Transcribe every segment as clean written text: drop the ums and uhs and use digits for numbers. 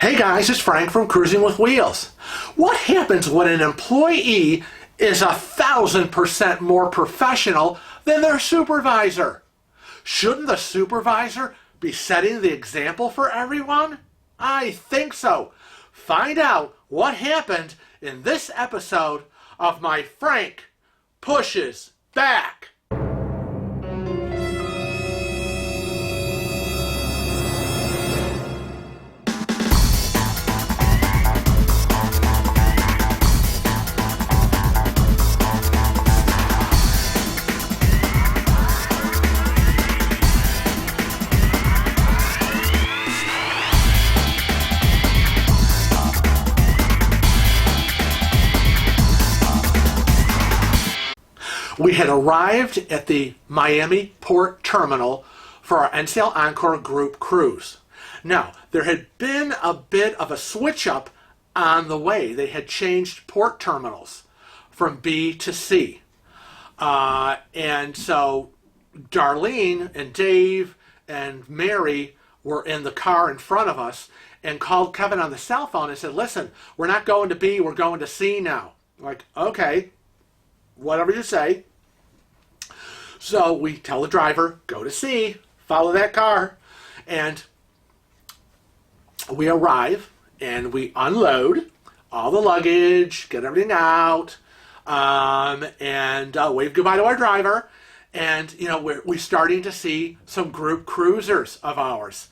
Hey guys, it's Frank from Cruising with Wheels. What happens when an employee is 1,000% more professional than their supervisor? Shouldn't the supervisor be setting the example for everyone? I think so. Find out what happened in this episode of my Frank Pushes Back. We had arrived at the Miami Port Terminal for our NCL Encore Group cruise. Now, there had been a bit of a switch up on the way. They had changed port terminals from B to C. And so Darlene and Dave and Mary were in the car in front of us and called Kevin on the cell phone and said, listen, we're not going to B, we're going to C now. I'm like, okay, whatever you say. So we tell the driver, go to C, follow that car. And we arrive and we unload all the luggage, get everything out, and wave goodbye to our driver. And, you know, we're starting to see some group cruisers of ours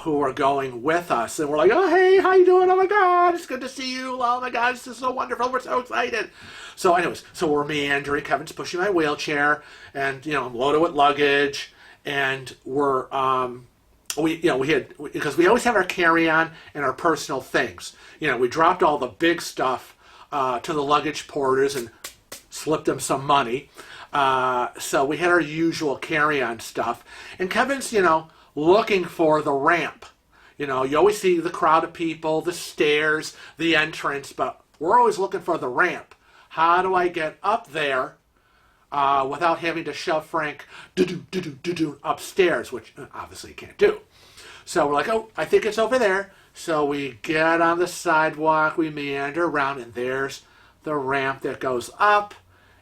who are going with us. And we're like, oh, hey, how you doing? Oh, my God, it's good to see you. Oh, my God, this is so wonderful. We're so excited. So anyways, so we're meandering. Kevin's pushing my wheelchair, and, you know, I'm loaded with luggage. And we're, because we always have our carry-on and our personal things. You know, we dropped all the big stuff to the luggage porters and slipped them some money. So we had our usual carry-on stuff. And Kevin's, you know, looking for the ramp. You know, you always see the crowd of people, the stairs, the entrance, but we're always looking for the ramp. How do I get up there without having to shove Frank upstairs, which obviously you can't do. So we're like, oh, I think it's over there. So we get on the sidewalk, we meander around, and there's the ramp that goes up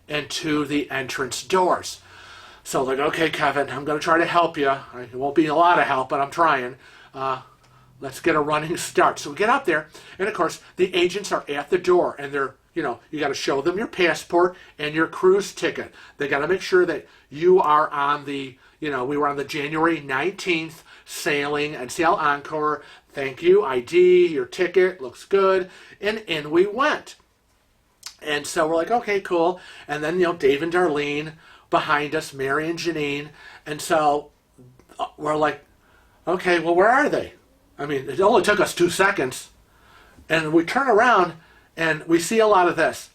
and to the entrance doors. So like, okay, Kevin, I'm going to try to help you. It won't be a lot of help, but I'm trying. Let's get a running start. So we get up there, and of course, the agents are at the door, and they're, you know, you got to show them your passport and your cruise ticket. They got to make sure that you are on the, you know, we were on the January 19th sailing NCL Encore. Thank you, ID, your ticket, looks good. And in we went. And so we're like, okay, cool. And then, you know, Dave and Darlene behind us, Mary and Janine. And so we're like, okay, well, where are they? I mean, it only took us 2 seconds. And we turn around and we see a lot of this.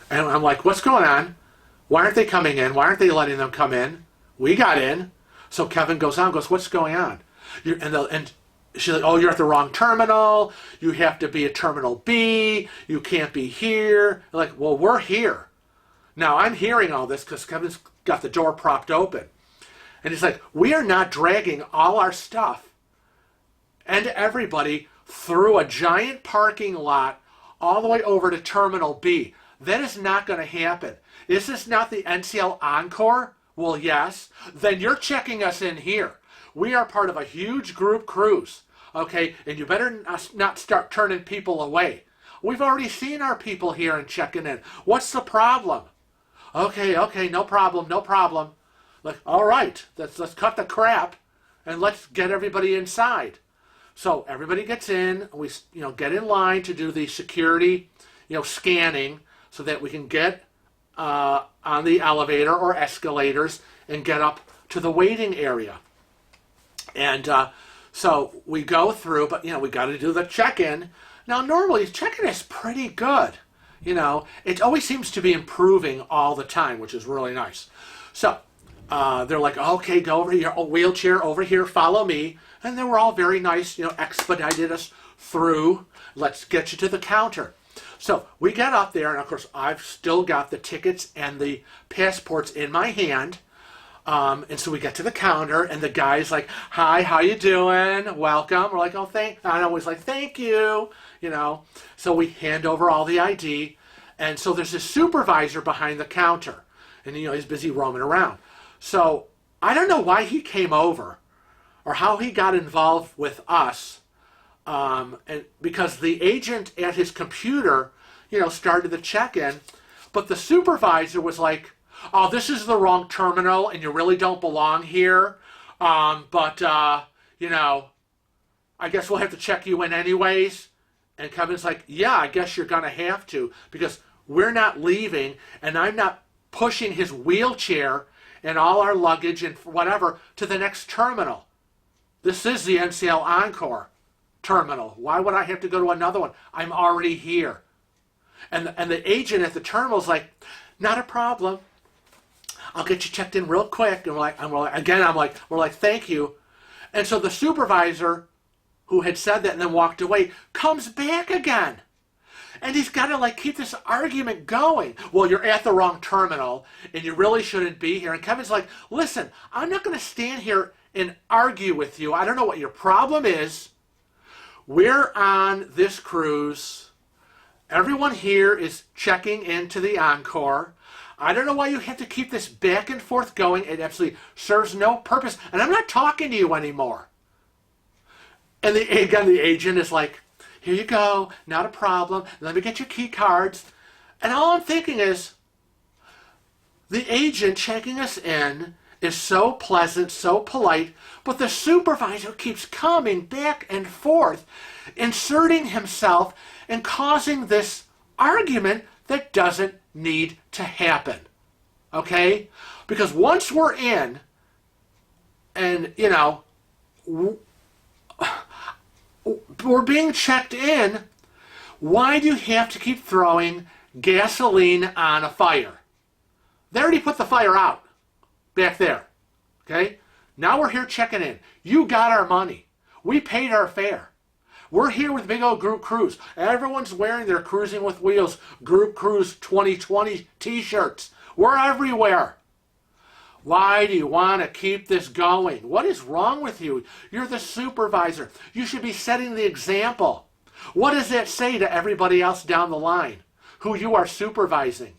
And I'm like, what's going on? Why aren't they coming in? Why aren't they letting them come in? We got in. So Kevin goes on, goes, what's going on? And she's like, oh, you're at the wrong terminal. You have to be at Terminal B. You can't be here. I'm like, well, we're here. Now, I'm hearing all this because Kevin's got the door propped open. And he's like, we are not dragging all our stuff and everybody through a giant parking lot all the way over to Terminal B. That is not going to happen. Is this not the NCL Encore? Well, yes. Then you're checking us in here. We are part of a huge group cruise, okay? And you better not start turning people away. We've already seen our people here and checking in. What's the problem? Okay, no problem. Like, all right, let's cut the crap and let's get everybody inside. So everybody gets in. We, you know, get in line to do the security, you know, scanning so that we can get on the elevator or escalators and get up to the waiting area. And so we go through, but, you know, we got to do the check-in. Now, normally, check-in is pretty good. You know, it always seems to be improving all the time, which is really nice. So they're like, okay, go over here, wheelchair over here, follow me. And they were all very nice, you know, expedited us through. Let's get you to the counter. So we got up there, and of course, I've still got the tickets and the passports in my hand. And so we get to the counter, and the guy's like, "Hi, how you doing? Welcome." We're like, "Oh, thank." And I'm always like, "Thank you," you know. So we hand over all the ID, and so there's a supervisor behind the counter, and you know he's busy roaming around. So I don't know why he came over, or how he got involved with us, and because the agent at his computer, you know, started the check-in, but the supervisor was like, "Oh, this is the wrong terminal, and you really don't belong here. You know, I guess we'll have to check you in anyways." And Kevin's like, "Yeah, I guess you're going to have to, because we're not leaving, and I'm not pushing his wheelchair and all our luggage and whatever to the next terminal. This is the NCL Encore terminal. Why would I have to go to another one? I'm already here." And the agent at the terminal's like, "Not a problem. I'll get you checked in real quick." And we're like, "Thank you." And so the supervisor who had said that and then walked away comes back again. And he's got to like keep this argument going. "Well, you're at the wrong terminal and you really shouldn't be here." And Kevin's like, "Listen, I'm not going to stand here and argue with you. I don't know what your problem is. We're on this cruise. Everyone here is checking into the Encore. I don't know why you have to keep this back and forth going. It absolutely serves no purpose. And I'm not talking to you anymore." And again, the agent is like, "Here you go. Not a problem. Let me get your key cards." And all I'm thinking is, the agent checking us in is so pleasant, so polite, but the supervisor keeps coming back and forth, inserting himself and causing this argument that doesn't need to happen. Okay? Because once we're in, and, you know, we're being checked in, why do you have to keep throwing gasoline on a fire? They already put the fire out back there. Okay? Now we're here checking in. You got our money. We paid our fare. We're here with Big Old Group Cruise. Everyone's wearing their Cruising with Wheels Group Cruise 2020 t-shirts. We're everywhere. Why do you want to keep this going? What is wrong with you? You're the supervisor. You should be setting the example. What does that say to everybody else down the line who you are supervising?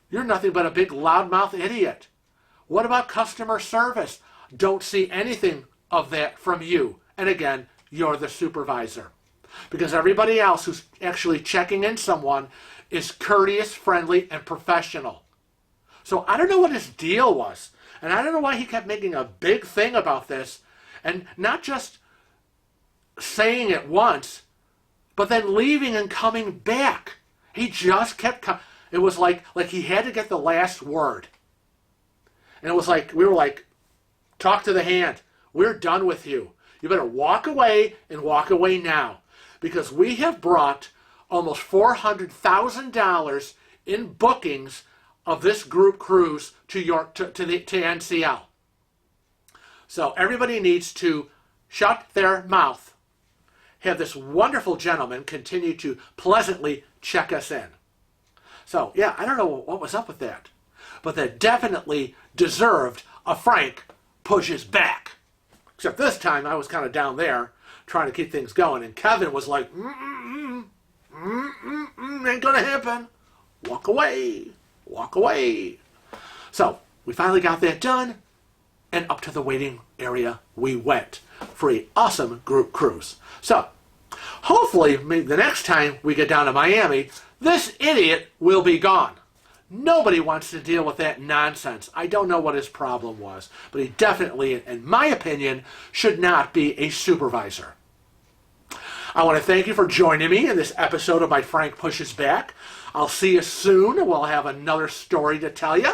You're nothing but a big loudmouth idiot. What about customer service? Don't see anything of that from you. And again, you're the supervisor. Because everybody else who's actually checking in someone is courteous, friendly, and professional. So I don't know what his deal was. And I don't know why he kept making a big thing about this. And not just saying it once, but then leaving and coming back. He just kept coming. It was like he had to get the last word. And it was like, we were like, "Talk to the hand. We're done with you. You better walk away, and walk away now. Because we have brought almost $400,000 in bookings of this group cruise to NCL. So everybody needs to shut their mouth. Have this wonderful gentleman continue to pleasantly check us in." So, yeah, I don't know what was up with that. But that definitely deserved a frank pushes back. Except this time I was kind of down there trying to keep things going. And Kevin was like, ain't gonna happen. Walk away. Walk away. So we finally got that done. And up to the waiting area we went for an awesome group cruise. So hopefully maybe the next time we get down to Miami, this idiot will be gone. Nobody wants to deal with that nonsense. I don't know what his problem was, but he definitely, in my opinion, should not be a supervisor. I want to thank you for joining me in this episode of My Frank Pushes Back. I'll see you soon. We'll have another story to tell you.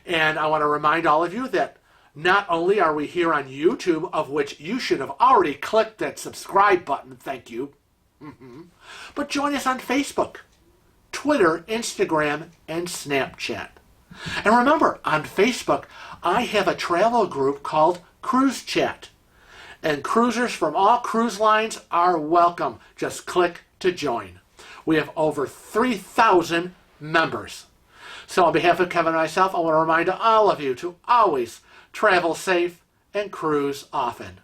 And I want to remind all of you that not only are we here on YouTube, of which you should have already clicked that subscribe button, thank you, but join us on Facebook, Twitter, Instagram, and Snapchat. And remember, on Facebook, I have a travel group called Cruise Chat. And cruisers from all cruise lines are welcome. Just click to join. We have over 3,000 members. So on behalf of Kevin and myself, I want to remind all of you to always travel safe and cruise often.